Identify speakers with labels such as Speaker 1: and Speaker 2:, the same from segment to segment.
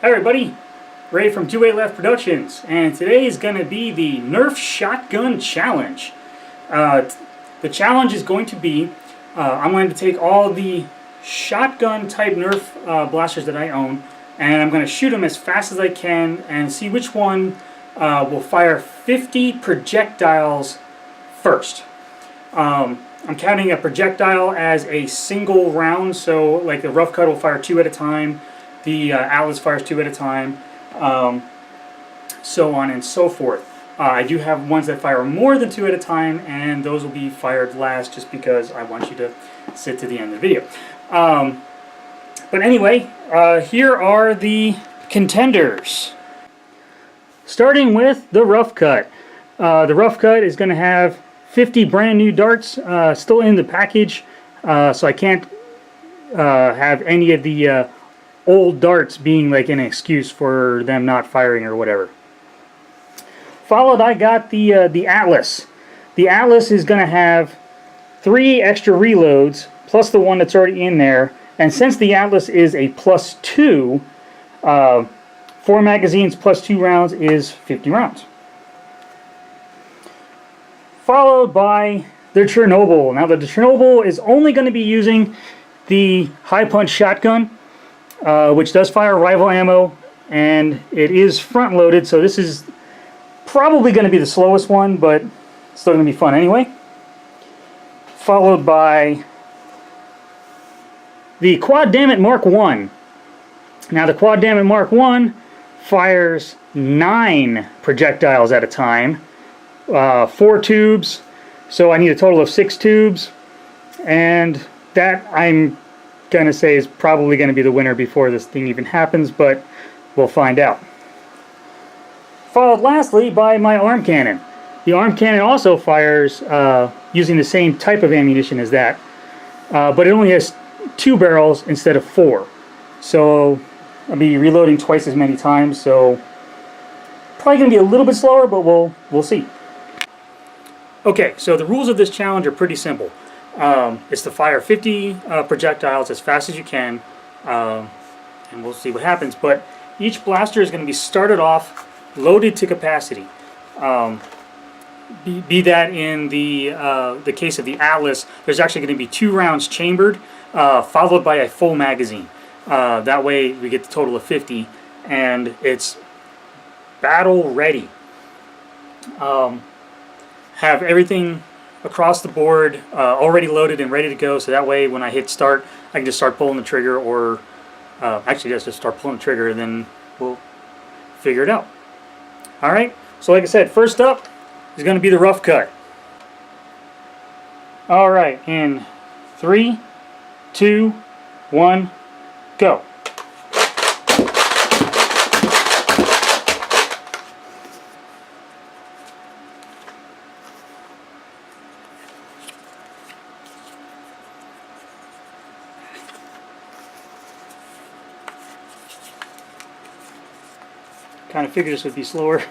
Speaker 1: Hi everybody, Ray from 2A Left Productions, and today is going to be the Nerf Shotgun Challenge. The challenge is going to be, I'm going to take all the shotgun type Nerf blasters that I own, and I'm going to shoot them as fast as I can and see which one will fire 50 projectiles first. I'm counting a projectile as a single round, so like the rough cut will fire 2 at a time, the Atlas fires 2 at a time, so on and so forth. I do have ones that fire more than 2 at a time, and those will be fired last just because I want you to sit to the end of the video. But anyway, here are the contenders. Starting with the rough cut. The rough cut is going to have 50 brand new darts still in the package, so I can't have any of the old darts being like an excuse for them not firing or whatever. Followed, I got the Atlas. The Atlas is going to have 3 extra reloads plus the one that's already in there, and since the Atlas is a +2, 4 magazines plus 2 rounds is 50 rounds. Followed by the Chernobyl. Now the Chernobyl is only going to be using the high punch shotgun, which does fire rival ammo, and it is front loaded, so this is probably going to be the slowest one, but it's still going to be fun anyway. Followed by the Quad Dammit Mark 1. Now the Quad Dammit Mark 1 fires 9 projectiles at a time, 4 tubes, so I need a total of 6 tubes, and that I'm going to say is probably going to be the winner before this thing even happens, but we'll find out. Followed lastly by my arm cannon. The arm cannon also fires using the same type of ammunition as that, but it only has 2 barrels instead of 4. So I'll be reloading twice as many times, so probably going to be a little bit slower, but we'll see. Okay, so the rules of this challenge are pretty simple. It's to fire 50 projectiles as fast as you can, and we'll see what happens. But each blaster is going to be started off loaded to capacity. Be that in the case of the Atlas, there's actually going to be 2 rounds chambered, followed by a full magazine. That way we get the total of 50, and it's battle ready. Have everything across the board already loaded and ready to go, so that way when I hit start I can just start pulling the trigger, or actually just start pulling the trigger and then we'll figure it out. Alright, so like I said, first up is going to be the rough cut. Alright, in 3, 2, 1, go. Kind of figured this would be slower.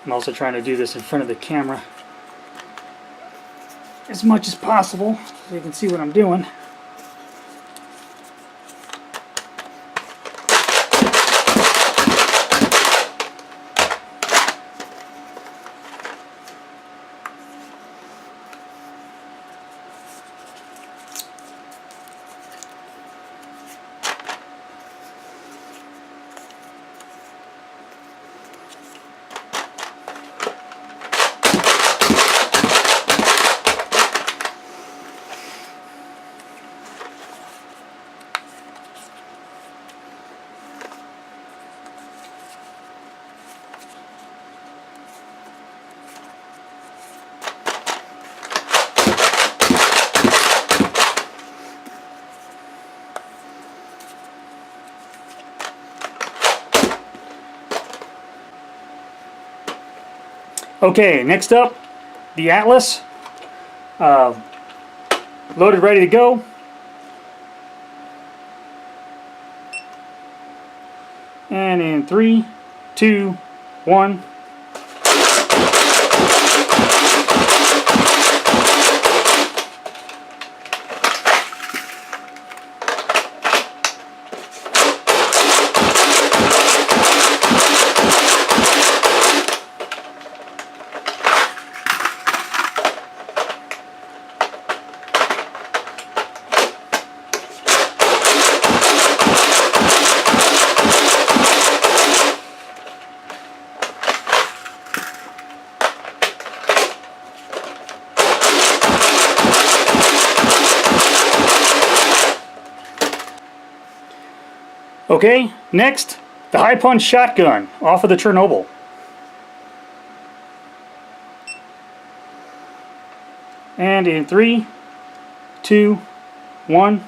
Speaker 1: I'm also trying to do this in front of the camera as much as possible so you can see what I'm doing. Okay, next up, the Atlas. Loaded, ready to go. And in 3, 2, 1. Okay, next, the high punch shotgun off of the Chernobyl. And in 3, 2, 1.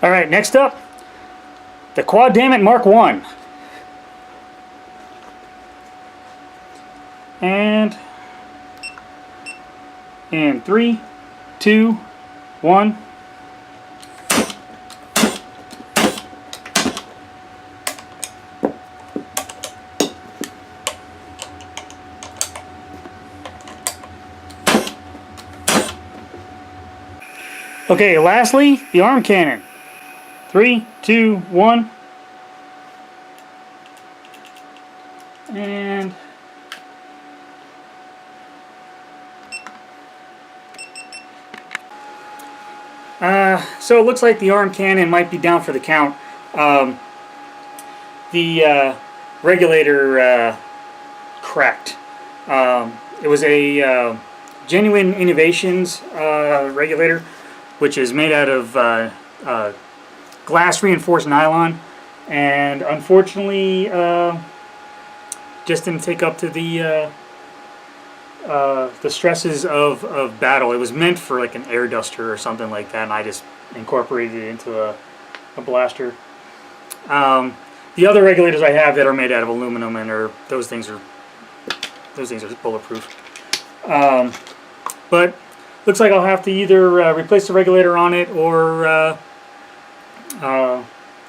Speaker 1: Alright, next up, the Quad Dammit Mark 1. And in 3, 2, 1. Okay, lastly, the arm cannon. 3, 2, 1. And so it looks like the arm cannon might be down for the count. The regulator cracked. It was a Genuine Innovations regulator, which is made out of glass reinforced nylon, and unfortunately just didn't take up to the stresses of battle. It was meant for like an air duster or something like that, and I just incorporated it into a blaster. The other regulators I have that are made out of aluminum, and those things are bulletproof. But looks like I'll have to either replace the regulator on it or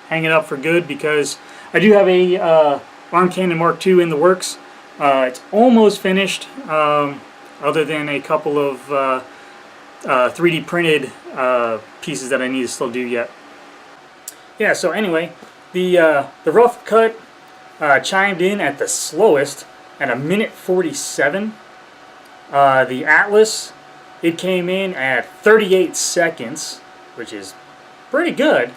Speaker 1: hang it up for good, because I do have a arm cannon Mark II in the works. It's almost finished, other than a couple of 3D printed pieces that I need to still do yet. Yeah, so anyway, the rough cut chimed in at the slowest at 1:47. The Atlas, it came in at 38 seconds, which is pretty good.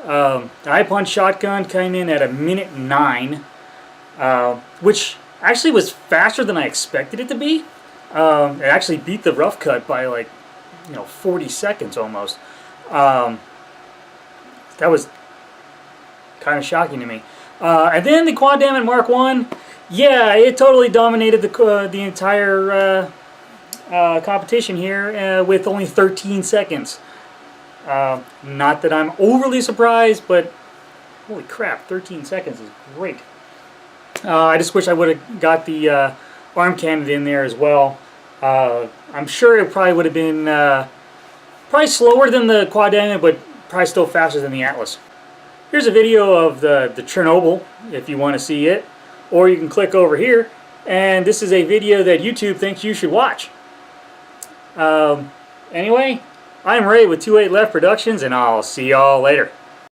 Speaker 1: The high punch shotgun came in at 1:09, which actually was faster than I expected it to be. It actually beat the rough cut by like 40 seconds almost. That was kind of shocking to me. And then the Quad Dammit Mark 1, yeah, it totally dominated the entire competition here with only 13 seconds. Not that I'm overly surprised, but holy crap, 13 seconds is great. I just wish I would have got the arm cannon in there as well. I'm sure it probably would have been Probably slower than the quad dynamic, but probably still faster than the Atlas. Here's a video of the Chernobyl if you want to see it, or you can click over here, and this is a video that YouTube thinks you should watch. Anyway, I'm Ray with 28 Left Productions, and I'll see y'all later.